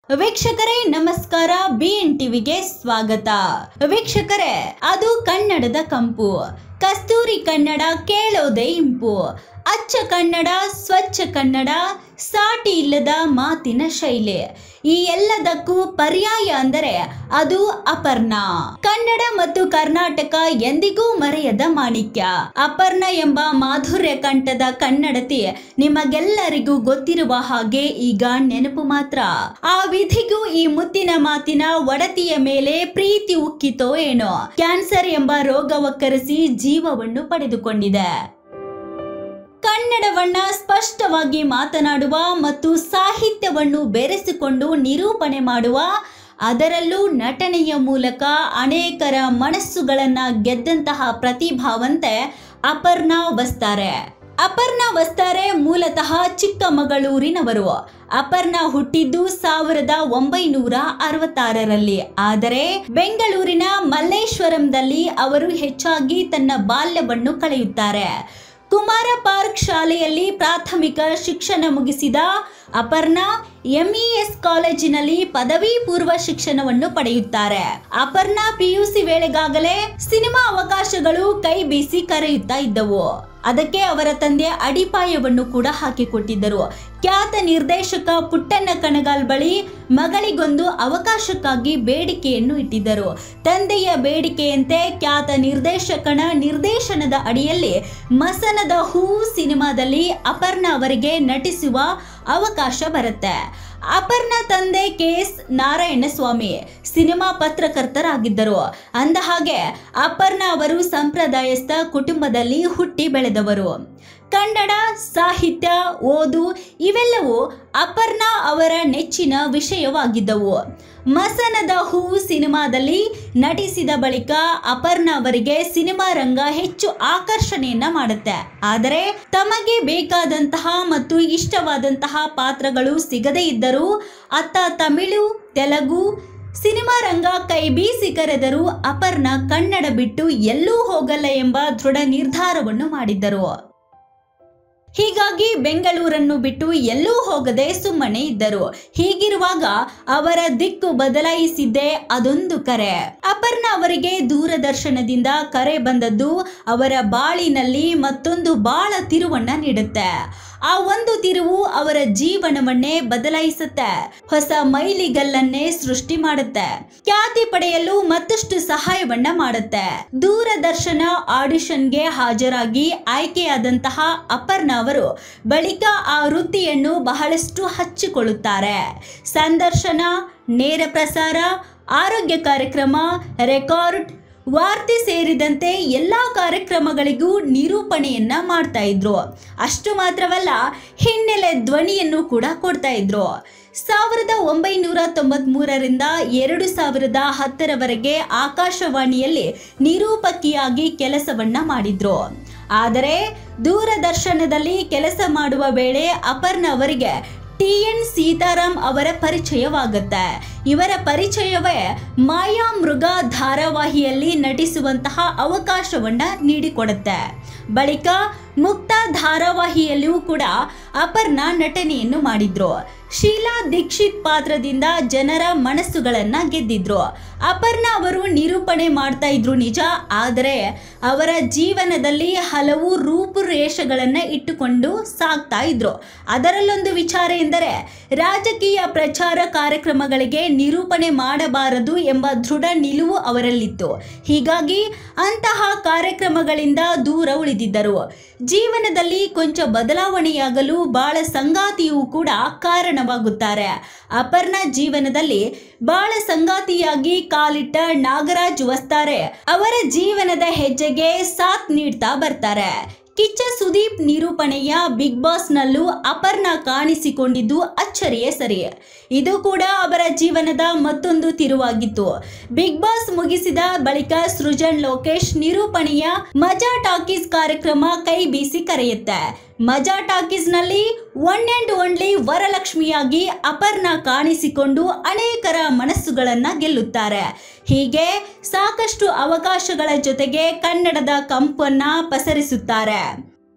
ವೀಕ್ಷಕರೇ ನಮಸ್ಕಾರ, BN ಟಿವಿಗೆ ಸ್ವಾಗತ. ವೀಕ್ಷಕರೇ, ಅದು ಕನ್ನಡದ ಕಂಪು. ಕಸ್ತೂರಿ ಕನ್ನಡ ಕೇಳೋದೇ ಇಂಪು. ಅಚ್ಚ ಕನ್ನಡ, ಸ್ವಚ್ಛ ಕನ್ನಡ, ಸಾಟಿ ಇಲ್ಲದ ಮಾತಿನ ಶೈಲಿ. ಈ ಎಲ್ಲದಕ್ಕೂ ಪರ್ಯಾಯ ಅಂದರೆ ಅದು ಅಪರ್ಣಾ. ಕನ್ನಡ ಮತ್ತು ಕರ್ನಾಟಕ ಎಂದಿಗೂ ಮರೆಯದ ಮಾಣಿಕ್ಯ. ಅಪರ್ಣಾ ಎಂಬ ಮಾಧುರ್ಯ ಕಂಠದ ಕನ್ನಡತಿ ನಿಮಗೆಲ್ಲರಿಗೂ ಗೊತ್ತಿರುವ ಹಾಗೆ ಈಗ ನೆನಪು ಮಾತ್ರ. ಆ ವಿಧಿಗೂ ಈ ಮುತ್ತಿನ ಮಾತಿನ ಒಡತಿಯ ಮೇಲೆ ಪ್ರೀತಿ ಉಕ್ಕಿತೋ ಏನೋ, ಕ್ಯಾನ್ಸರ್ ಎಂಬ ರೋಗವಕ್ಕರಿಸಿ ಜೀವವನ್ನು ಪಡೆದುಕೊಂಡಿದೆ. ಕನ್ನಡವನ್ನ ಸ್ಪಷ್ಟವಾಗಿ ಮಾತನಾಡುವ ಮತ್ತು ಸಾಹಿತ್ಯವನ್ನು ಬೆರೆಸಿಕೊಂಡು ನಿರೂಪಣೆ ಮಾಡುವ, ಅದರಲ್ಲೂ ನಟನೆಯ ಮೂಲಕ ಅನೇಕರ ಮನಸ್ಸುಗಳನ್ನ ಗೆದ್ದಂತಹ ಪ್ರತಿಭಾವಂತೆ ಅಪರ್ಣಾ ವಸ್ತಾರೆ. ಅಪರ್ಣಾ ವಸ್ತಾರೆ ಮೂಲತಃ ಚಿಕ್ಕಮಗಳೂರಿನವರು. ಅಪರ್ಣಾ ಹುಟ್ಟಿದ್ದು 1966ರಲ್ಲಿ. ಆದರೆ ಬೆಂಗಳೂರಿನ ಮಲ್ಲೇಶ್ವರಂದಲ್ಲಿ ಅವರು ಹೆಚ್ಚಾಗಿ ತನ್ನ ಬಾಲ್ಯವನ್ನು ಕಳೆಯುತ್ತಾರೆ. ಕುಮಾರ ಪಾರ್ಕ್ ಶಾಲೆಯಲ್ಲಿ ಪ್ರಾಥಮಿಕ ಶಿಕ್ಷಣ ಮುಗಿಸಿದ ಅಪರ್ಣಾ MES ಕಾಲೇಜಿನಲ್ಲಿ ಪದವಿ ಪೂರ್ವ ಶಿಕ್ಷಣವನ್ನು ಪಡೆಯುತ್ತಾರೆ. ಅಪರ್ಣಾ PUC ವೇಳೆಗಾಗಲೇ ಸಿನಿಮಾ ಅವಕಾಶಗಳು ಕೈ ಬೀಸಿ ಕರೆಯುತ್ತಾ ಇದ್ದವು. ಅದಕ್ಕೆ ಅವರ ತಂದೆ ಅಡಿಪಾಯವನ್ನು ಕೂಡ ಹಾಕಿಕೊಟ್ಟಿದ್ದರು. ಖ್ಯಾತ ನಿರ್ದೇಶಕ ಪುಟ್ಟಣ್ಣ ಕಣಗಾಲ್ ಬಳಿ ಮಗಳಿಗೊಂದು ಅವಕಾಶಕ್ಕಾಗಿ ಬೇಡಿಕೆಯನ್ನು ಇಟ್ಟಿದ್ದರು. ತಂದೆಯ ಬೇಡಿಕೆಯಂತೆ ಖ್ಯಾತ ನಿರ್ದೇಶಕನ ನಿರ್ದೇಶನದ ಅಡಿಯಲ್ಲಿ ಮಸನದ ಹೂವು ಸಿನಿಮಾದಲ್ಲಿ ಅಪರ್ಣಾ ಅವರಿಗೆ ನಟಿಸುವ ಅವಕಾಶ ಬರುತ್ತೆ. ಅಪರ್ಣಾ ತಂದೆ KS ನಾರಾಯಣಸ್ವಾಮಿ ಸಿನಿಮಾ ಪತ್ರಕರ್ತರಾಗಿದ್ದರು. ಅಂದಹಾಗೆ ಅಪರ್ಣಾ ಅವರು ಸಂಪ್ರದಾಯಸ್ಥ ಕುಟುಂಬದಲ್ಲಿ ಹುಟ್ಟಿ ಬೆಳೆದವರು. ಕನ್ನಡ ಸಾಹಿತ್ಯ, ಓದು ಇವೆಲ್ಲವೂ ಅಪರ್ಣಾ ಅವರ ನೆಚ್ಚಿನ ವಿಷಯವಾಗಿದ್ದವು. ಮಸನದ ಹೂವು ಸಿನಿಮಾದಲ್ಲಿ ನಟಿಸಿದ ಬಳಿಕ ಅಪರ್ಣಾ ಅವರಿಗೆ ಸಿನಿಮಾ ರಂಗ ಹೆಚ್ಚು ಆಕರ್ಷಣೆಯನ್ನ ಮಾಡುತ್ತೆ. ಆದರೆ ತಮಗೆ ಬೇಕಾದಂತಹ ಮತ್ತು ಇಷ್ಟವಾದಂತಹ ಪಾತ್ರಗಳು ಸಿಗದೇ ಇದ್ದರೂ ಅತ್ತ ತಮಿಳು, ತೆಲುಗು ಸಿನಿಮಾ ರಂಗ ಕೈ ಬೀಸಿ ಕರೆದರೂ ಅಪರ್ಣಾ ಕನ್ನಡ ಬಿಟ್ಟು ಎಲ್ಲೂ ಹೋಗಲ್ಲ ಎಂಬ ದೃಢ ನಿರ್ಧಾರವನ್ನು ಮಾಡಿದ್ದರು. ಹೀಗಾಗಿ ಬೆಂಗಳೂರನ್ನು ಬಿಟ್ಟು ಎಲ್ಲೂ ಹೋಗದೆ ಸುಮ್ಮನೆ ಇದ್ದರು. ಹೀಗಿರುವಾಗ ಅವರ ದಿಕ್ಕು ಬದಲಾಯಿಸಿದ್ದೇ ಅದೊಂದು ಕರೆ. ಅಪರ್ಣಾ ಅವರಿಗೆ ದೂರದರ್ಶನದಿಂದ ಕರೆ ಬಂದದ್ದು ಅವರ ಬಾಳಿನಲ್ಲಿ ಮತ್ತೊಂದು ಬಾಳ ತಿರುವನ್ನ ನೀಡುತ್ತೆ. ಆ ಒಂದು ತಿರುವು ಅವರ ಜೀವನವನ್ನೇ ಬದಲಾಯಿಸುತ್ತೆ. ಹೊಸ ಮೈಲಿಗಲ್ಲನ್ನೇ ಸೃಷ್ಟಿ ಮಾಡುತ್ತೆ. ಖ್ಯಾತಿ ಪಡೆಯಲು ಮತ್ತಷ್ಟು ಸಹಾಯವನ್ನ ಮಾಡುತ್ತೆ. ದೂರದರ್ಶನ ಆಡಿಷನ್ಗೆ ಹಾಜರಾಗಿ ಆಯ್ಕೆಯಾದಂತಹ ಅಪರ್ಣಾ ಅವರು ಬಳಿಕ ಆ ವೃತ್ತಿಯನ್ನು ಬಹಳಷ್ಟು ಹಚ್ಚಿಕೊಳ್ಳುತ್ತಾರೆ. ಸಂದರ್ಶನ, ನೇರ ಪ್ರಸಾರ, ಆರೋಗ್ಯ ಕಾರ್ಯಕ್ರಮ, ರೆಕಾರ್ಡ್, ವಾರ್ತೆ ಸೇರಿದಂತೆ ಎಲ್ಲಾ ಕಾರ್ಯಕ್ರಮಗಳಿಗೂ ನಿರೂಪಣೆಯನ್ನ ಮಾಡ್ತಾ ಇದ್ರು. ಅಷ್ಟು ಮಾತ್ರವಲ್ಲ, ಹಿನ್ನೆಲೆ ಧ್ವನಿಯನ್ನು ಕೂಡ ಕೊಡ್ತಾ ಇದ್ರು. 1993ರಿಂದ 2010ರವರೆಗೆ ಆಕಾಶವಾಣಿಯಲ್ಲಿ ನಿರೂಪಕಿಯಾಗಿ ಕೆಲಸವನ್ನ ಮಾಡಿದ್ರು. ಆದರೆ ದೂರದರ್ಶನದಲ್ಲಿ ಕೆಲಸ ಮಾಡುವ ವೇಳೆ ಅಪರ್ಣಾ ಅವರಿಗೆ TN ಸೀತಾರಾಮ್ ಅವರ ಪರಿಚಯವಾಗುತ್ತೆ. ಇವರ ಪರಿಚಯವೇ ಮಾಯಾ ಮೃಗ ಧಾರಾವಾಹಿಯಲ್ಲಿ ನಟಿಸುವಂತಹ ಅವಕಾಶವನ್ನ ನೀಡಿಕೊಡುತ್ತೆ. ಬಳಿಕ ಮುಕ್ತ ಧಾರಾವಾಹಿಯಲ್ಲಿಯೂ ಕೂಡ ಅಪರ್ಣಾ ನಟನೆಯನ್ನು ಮಾಡಿದ್ರು. ಶೀಲಾ ದೀಕ್ಷಿತ್ ಪಾತ್ರದಿಂದ ಜನರ ಮನಸ್ಸುಗಳನ್ನ ಗೆದ್ದಿದ್ರು. ಅಪರ್ಣಾ ಅವರು ನಿರೂಪಣೆ ಮಾಡ್ತಾ ಇದ್ರು ನಿಜ, ಆದರೆ ಅವರ ಜೀವನದಲ್ಲಿ ಹಲವು ರೂಪುರೇಷೆಗಳನ್ನ ಇಟ್ಟುಕೊಂಡು ಸಾಗ್ತಾ ಇದ್ರು. ಅದರಲ್ಲೊಂದು ವಿಚಾರ ಎಂದರೆ ರಾಜಕೀಯ ಪ್ರಚಾರ ಕಾರ್ಯಕ್ರಮಗಳಿಗೆ ನಿರೂಪಣೆ ಮಾಡಬಾರದು ಎಂಬ ದೃಢ ನಿಲುವು ಅವರಲ್ಲಿತ್ತು. ಹೀಗಾಗಿ ಅಂತಹ ಕಾರ್ಯಕ್ರಮಗಳಿಂದ ದೂರ ಉಳಿದಿದ್ದರು. ಜೀವನದಲ್ಲಿ ಕೊಂಚ ಬದಲಾವಣೆಯಾಗಲು ಬಾಳ ಸಂಗಾತಿಯೂ ಕೂಡ ಕಾರಣವಾಗುತ್ತಾರೆ. ಅಪರ್ಣಾ ಜೀವನದಲ್ಲಿ ಬಾಳ ಸಂಗಾತಿಯಾಗಿ ಕಾಲಿಟ್ಟ ನಾಗರಾಜ್ ವಸ್ತಾರೆ ಅವರ ಜೀವನದ ಹೆಜ್ಜೆಗೆ ಸಾಥ್ ನೀಡ್ತಾ ಬರ್ತಾರೆ. ಕಿಚ್ಚ ಸುದೀಪ್ ನಿರೂಪಣೆಯ ಬಿಗ್ ಬಾಸ್ ನಲ್ಲೂ ಅಪರ್ಣಾ ಕಾಣಿಸಿಕೊಂಡಿದ್ದು ಅಚ್ಚರಿಯೇ ಸರಿ. ಇದು ಕೂಡ ಅವರ ಜೀವನದ ಮತ್ತೊಂದು ತಿರುವಾಗಿತ್ತು. ಬಿಗ್ ಬಾಸ್ ಮುಗಿಸಿದ ಬಳಿಕ ಸೃಜನ್ ಲೋಕೇಶ್ ನಿರೂಪಣೆಯ ಮಜಾ ಟಾಕೀಸ್ ಕಾರ್ಯಕ್ರಮ ಕೈ ಬೀಸಿ ಕರೆಯುತ್ತೆ. ಮಜಾ ಟಾಕೀಸ್ ನಲ್ಲಿ ಒನ್ ಅಂಡ್ ಓನ್ಲಿ ವರಲಕ್ಷ್ಮಿಯಾಗಿ ಅಪರ್ಣಾ ಕಾಣಿಸಿಕೊಂಡು ಅನೇಕರ ಮನಸ್ಸುಗಳನ್ನ ಗೆಲ್ಲುತ್ತಾರೆ. ಹೀಗೆ ಸಾಕಷ್ಟು ಅವಕಾಶಗಳ ಜೊತೆಗೆ ಕನ್ನಡದ ಕಂಪನ್ನ ಪಸರಿಸುತ್ತಾರೆ.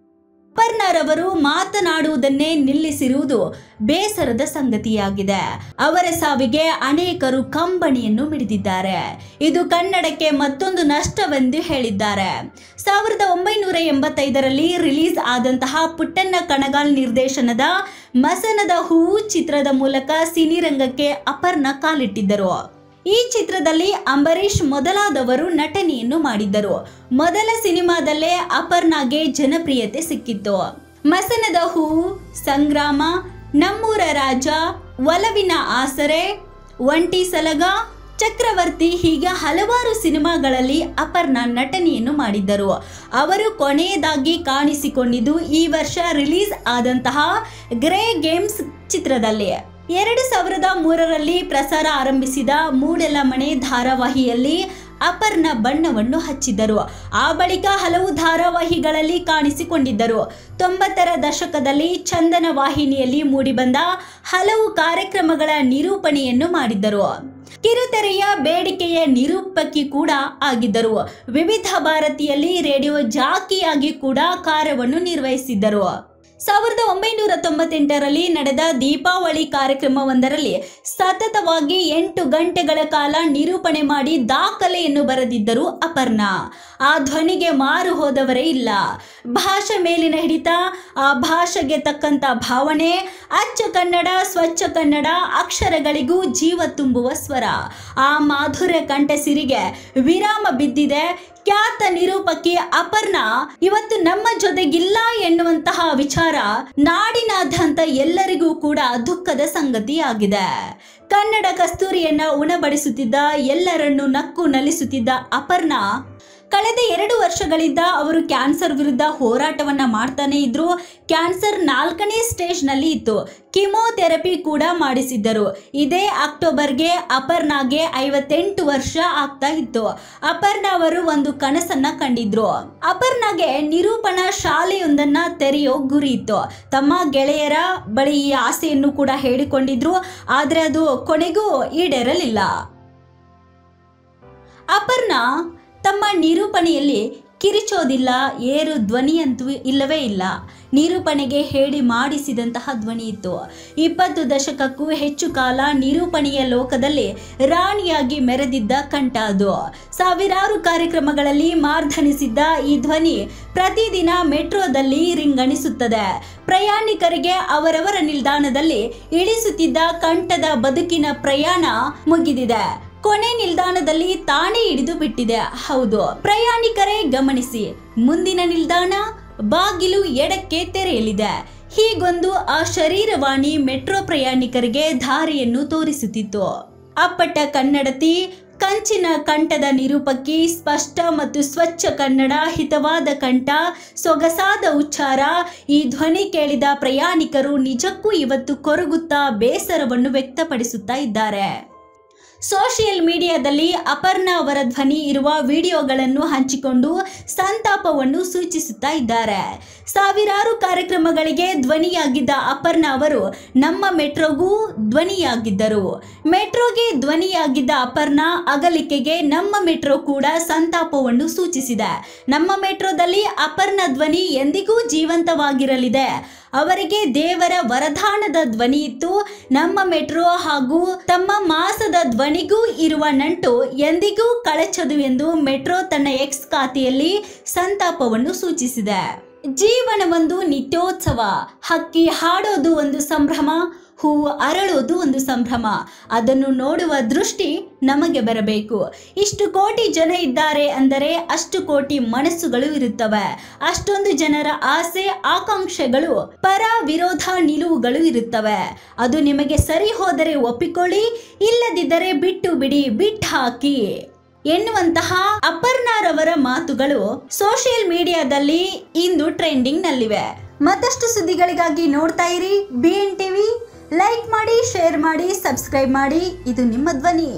ಅಪರ್ಣಾರವರು ಮಾತನಾಡುವುದನ್ನೇ ನಿಲ್ಲಿಸಿರುವುದು ಬೇಸರದ ಸಂಗತಿಯಾಗಿದೆ. ಅವರ ಸಾವಿಗೆ ಅನೇಕರು ಕಂಬನಿಯನ್ನು ಮಿಡಿದಿದ್ದಾರೆ. ಇದು ಕನ್ನಡಕ್ಕೆ ಮತ್ತೊಂದು ನಷ್ಟವೆಂದು ಹೇಳಿದ್ದಾರೆ. 1985ರಲ್ಲಿ ರಿಲೀಸ್ ಆದಂತಹ ಪುಟ್ಟಣ್ಣ ಕಣಗಾಲ್ ನಿರ್ದೇಶನದ ಮಸನದ ಹೂವು ಚಿತ್ರದ ಮೂಲಕ ಸಿನಿರಂಗಕ್ಕೆ ಅಪರ್ಣಾ ಕಾಲಿಟ್ಟಿದ್ದರು. ಈ ಚಿತ್ರದಲ್ಲಿ ಅಂಬರೀಷ್ ಮೊದಲಾದವರು ನಟನೆಯನ್ನು ಮಾಡಿದ್ದರು. ಮೊದಲ ಸಿನಿಮಾದಲ್ಲೇ ಅಪರ್ಣಾಗೆ ಜನಪ್ರಿಯತೆ ಸಿಕ್ಕಿತ್ತು. ಮಸನದ ಹೂವು, ಸಂಗ್ರಾಮ, ನಮ್ಮೂರ ರಾಜ, ಒಲವಿನ ಆಸರೆ, ಒಂಟಿ ಸಲಗ, ಚಕ್ರವರ್ತಿ ಹೀಗೆ ಹಲವಾರು ಸಿನಿಮಾಗಳಲ್ಲಿ ಅಪರ್ಣಾ ನಟನೆಯನ್ನು ಮಾಡಿದ್ದರು. ಅವರು ಕೊನೆಯದಾಗಿ ಕಾಣಿಸಿಕೊಂಡಿದ್ದು ಈ ವರ್ಷ ರಿಲೀಸ್ ಆದಂತಹ ಗ್ರೇ ಗೇಮ್ಸ್ ಚಿತ್ರದಲ್ಲಿ. 2003ರಲ್ಲಿ ಪ್ರಸಾರ ಆರಂಭಿಸಿದ ಮೂಡೆಲ ಮನೆ ಧಾರಾವಾಹಿಯಲ್ಲಿ ಅಪರ್ಣಾ ಬಣ್ಣವನ್ನು ಹಚ್ಚಿದ್ದರು. ಆ ಬಳಿಕ ಹಲವು ಧಾರಾವಾಹಿಗಳಲ್ಲಿ ಕಾಣಿಸಿಕೊಂಡಿದ್ದರು. 90ರ ದಶಕದಲ್ಲಿ ಚಂದನ ವಾಹಿನಿಯಲ್ಲಿ ಮೂಡಿಬಂದ ಹಲವು ಕಾರ್ಯಕ್ರಮಗಳ ನಿರೂಪಣೆಯನ್ನು ಮಾಡಿದ್ದರು. ಕಿರುತೆರೆಯ ಬೇಡಿಕೆಯ ನಿರೂಪಕಿ ಕೂಡ ಆಗಿದ್ದರು. ವಿವಿಧ ಭಾರತಿಯಲ್ಲಿ ರೇಡಿಯೋ ಜಾಕಿಯಾಗಿ ಕೂಡ ಕಾರ್ಯವನ್ನು ನಿರ್ವಹಿಸಿದ್ದರು. 1998ರಲ್ಲಿ ನಡೆದ ದೀಪಾವಳಿ ಕಾರ್ಯಕ್ರಮವೊಂದರಲ್ಲಿ ಸತತವಾಗಿ 8 ಗಂಟೆಗಳ ಕಾಲ ನಿರೂಪಣೆ ಮಾಡಿ ದಾಖಲೆಯನ್ನು ಬರೆದಿದ್ದರು ಅಪರ್ಣಾ. ಆ ಧ್ವನಿಗೆ ಮಾರು ಹೋದವರೇ ಇಲ್ಲ. ಭಾಷೆ ಮೇಲಿನ ಹಿಡಿತ, ಆ ಭಾಷೆಗೆ ತಕ್ಕಂತ ಭಾವನೆ, ಅಚ್ಚ ಕನ್ನಡ, ಸ್ವಚ್ಛ ಕನ್ನಡ, ಅಕ್ಷರಗಳಿಗೂ ಜೀವ ತುಂಬುವ ಸ್ವರ, ಆ ಮಾಧುರ್ಯ ಕಂಠಸಿರಿಗೆ ವಿರಾಮ ಬಿದ್ದಿದೆ. ಖ್ಯಾತ ನಿರೂಪಕಿ ಅಪರ್ಣಾ ಇವತ್ತು ನಮ್ಮ ಜೊತೆಗಿಲ್ಲ ಎನ್ನುವಂತಹ ವಿಚಾರ ನಾಡಿನಾದ್ಯಂತ ಎಲ್ಲರಿಗೂ ಕೂಡ ದುಃಖದ ಸಂಗತಿಯಾಗಿದೆ. ಕನ್ನಡ ಕಸ್ತೂರಿಯನ್ನ ಉಣಬಡಿಸುತ್ತಿದ್ದ, ಎಲ್ಲರನ್ನು ನಕ್ಕು ನಲಿಸುತ್ತಿದ್ದ ಅಪರ್ಣಾ ಕಳೆದ 2 ವರ್ಷಗಳಿಂದ ಅವರು ಕ್ಯಾನ್ಸರ್ ವಿರುದ್ಧ ಹೋರಾಟವನ್ನ ಮಾಡ್ತಾನೆ ಇದ್ರು. ಕ್ಯಾನ್ಸರ್ 4ನೇ ಸ್ಟೇಜ್ನಲ್ಲಿ ಇತ್ತು. ಕಿಮೋಥೆರಪಿ ಕೂಡ ಮಾಡಿಸಿದ್ದರು. ಇದೇ ಅಕ್ಟೋಬರ್ಗೆ ಅಪರ್ಣಾಗೆ 58 ವರ್ಷ ಆಗ್ತಾ ಇತ್ತು. ಅಪರ್ಣಾ ಅವರು ಒಂದು ಕನಸನ್ನ ಕಂಡಿದ್ರು. ಅಪರ್ಣಾಗೆ ನಿರೂಪಣಾ ಶಾಲೆಯೊಂದನ್ನ ತೆರೆಯೋ ಗುರಿ ಇತ್ತು. ತಮ್ಮ ಗೆಳೆಯರ ಬಳಿ ಈ ಆಸೆಯನ್ನು ಕೂಡ ಹೇಳಿಕೊಂಡಿದ್ರು. ಆದ್ರೆ ಅದು ಕೊನೆಗೂ ಈಡೇರಲಿಲ್ಲ. ಅಪರ್ಣಾ ತಮ್ಮ ನಿರೂಪಣೆಯಲ್ಲಿ ಕಿರಿಚೋದಿಲ್ಲ, ಏರು ಧ್ವನಿಯಂತೂ ಇಲ್ಲವೇ ಇಲ್ಲ. ನಿರೂಪಣೆಗೆ ಹೇಳಿ ಮಾಡಿಸಿದಂತಹ ಧ್ವನಿ ಇತ್ತು. 20 ದಶಕಕ್ಕೂ ಹೆಚ್ಚು ಕಾಲ ನಿರೂಪಣೆಯ ಲೋಕದಲ್ಲಿ ರಾಣಿಯಾಗಿ ಮೆರೆದಿದ್ದ ಕಂಠ ಅದು. ಸಾವಿರಾರು ಕಾರ್ಯಕ್ರಮಗಳಲ್ಲಿ ಮಾರ್ಧನಿಸಿದ್ದ ಈ ಧ್ವನಿ ಪ್ರತಿದಿನ ಮೆಟ್ರೋದಲ್ಲಿ ರಿಂಗಣಿಸುತ್ತದೆ. ಪ್ರಯಾಣಿಕರಿಗೆ ಅವರವರ ನಿಲ್ದಾಣದಲ್ಲಿ ಇಳಿಸುತ್ತಿದ್ದ ಕಂಠದ ಬದುಕಿನ ಪ್ರಯಾಣ ಮುಗಿದಿದೆ. ಕೊನೆ ನಿಲ್ದಾಣದಲ್ಲಿ ತಾನೇ ಹಿಡಿದು ಬಿಟ್ಟಿದೆ. ಹೌದು, ಪ್ರಯಾಣಿಕರೇ ಗಮನಿಸಿ, ಮುಂದಿನ ನಿಲ್ದಾಣ ಬಾಗಿಲು ಎಡಕ್ಕೆ ತೆರೆಯಲಿದೆ. ಹೀಗೊಂದು ಆ ಶರೀರವಾಣಿ ಮೆಟ್ರೋ ಪ್ರಯಾಣಿಕರಿಗೆ ದಾರಿಯನ್ನು ತೋರಿಸುತ್ತಿತ್ತು. ಅಪ್ಪಟ ಕನ್ನಡತಿ, ಕಂಚಿನ ಕಂಠದ ನಿರೂಪಕಿ, ಸ್ಪಷ್ಟ ಮತ್ತು ಸ್ವಚ್ಛ ಕನ್ನಡ, ಹಿತವಾದ ಕಂಠ, ಸೊಗಸಾದ ಉಚ್ಚಾರ. ಈ ಧ್ವನಿ ಕೇಳಿದ ಪ್ರಯಾಣಿಕರು ನಿಜಕ್ಕೂ ಇವತ್ತು ಕೊರಗುತ್ತಾ ಬೇಸರವನ್ನು ವ್ಯಕ್ತಪಡಿಸುತ್ತಾ ಇದ್ದಾರೆ. ಸೋಷಿಯಲ್ ಮೀಡಿಯಾದಲ್ಲಿ ಅಪರ್ಣಾ ಅವರ ಧ್ವನಿ ಇರುವ ವಿಡಿಯೋಗಳನ್ನು ಹಂಚಿಕೊಂಡು ಸಂತಾಪವನ್ನು ಸೂಚಿಸುತ್ತಾ ಇದ್ದಾರೆ. ಸಾವಿರಾರು ಕಾರ್ಯಕ್ರಮಗಳಿಗೆ ಧ್ವನಿಯಾಗಿದ್ದ ಅಪರ್ಣಾ ಅವರು ನಮ್ಮ ಮೆಟ್ರೋಗೂ ಧ್ವನಿಯಾಗಿದ್ದರು. ಮೆಟ್ರೋಗೆ ಧ್ವನಿಯಾಗಿದ್ದ ಅಪರ್ಣಾ ಅಗಲಿಕೆಗೆ ನಮ್ಮ ಮೆಟ್ರೋ ಕೂಡ ಸಂತಾಪವನ್ನು ಸೂಚಿಸಿದೆ. ನಮ್ಮ ಮೆಟ್ರೋದಲ್ಲಿ ಅಪರ್ಣಾ ಧ್ವನಿ ಎಂದಿಗೂ ಜೀವಂತವಾಗಿರಲಿದೆ. ಅವರಿಗೆ ದೇವರ ವರದಾನದ ಧ್ವನಿ ಇತ್ತು. ನಮ್ಮ ಮೆಟ್ರೋ ಹಾಗೂ ತಮ್ಮ ಮಾಸದ ಧ್ವನಿಗೂ ಇರುವ ನಂಟು ಎಂದಿಗೂ ಕಳಚದು ಎಂದು ಮೆಟ್ರೋ ತನ್ನ ಎಕ್ಸ್ ಖಾತೆಯಲ್ಲಿ ಸಂತಾಪವನ್ನು ಸೂಚಿಸಿದೆ. ಜೀವನವೊಂದು ನಿತ್ಯೋತ್ಸವ. ಹಕ್ಕಿ ಹಾಡೋದು ಒಂದು ಸಂಭ್ರಮ, ಹೂವು ಅರಳೋದು ಒಂದು ಸಂಭ್ರಮ. ಅದನ್ನು ನೋಡುವ ದೃಷ್ಟಿ ನಮಗೆ ಬರಬೇಕು. ಇಷ್ಟು ಕೋಟಿ ಜನ ಇದ್ದಾರೆ ಅಂದರೆ ಅಷ್ಟು ಕೋಟಿ ಮನಸ್ಸುಗಳು ಇರುತ್ತವೆ. ಅಷ್ಟೊಂದು ಜನರ ಆಸೆ ಆಕಾಂಕ್ಷೆಗಳು, ಪರ ವಿರೋಧ ನಿಲುವುಗಳು ಇರುತ್ತವೆ. ಅದು ನಿಮಗೆ ಸರಿ ಹೋದರೆ ಒಪ್ಪಿಕೊಳ್ಳಿ, ಇಲ್ಲದಿದ್ದರೆ ಬಿಟ್ಟು ಬಿಡಿ, ಬಿಟ್ಟು ಹಾಕಿ ಎನ್ನುವಂತಹ ಅಪರ್ಣಾರವರ ಮಾತುಗಳು ಸೋಷಿಯಲ್ ಮೀಡಿಯಾದಲ್ಲಿ ಇಂದು ಟ್ರೆಂಡಿಂಗ್ ನಲ್ಲಿವೆ. ಮತ್ತಷ್ಟು ಸುದ್ದಿಗಳಿಗಾಗಿ ನೋಡ್ತಾ ಇರಿ BN TV. ಲೈಕ್ ಮಾಡಿ, ಶೇರ್ ಮಾಡಿ, ಸಬ್ಸ್ಕ್ರೈಬ್ ಮಾಡಿ. ಇದು ನಿಮ್ಮ ಧ್ವನಿ.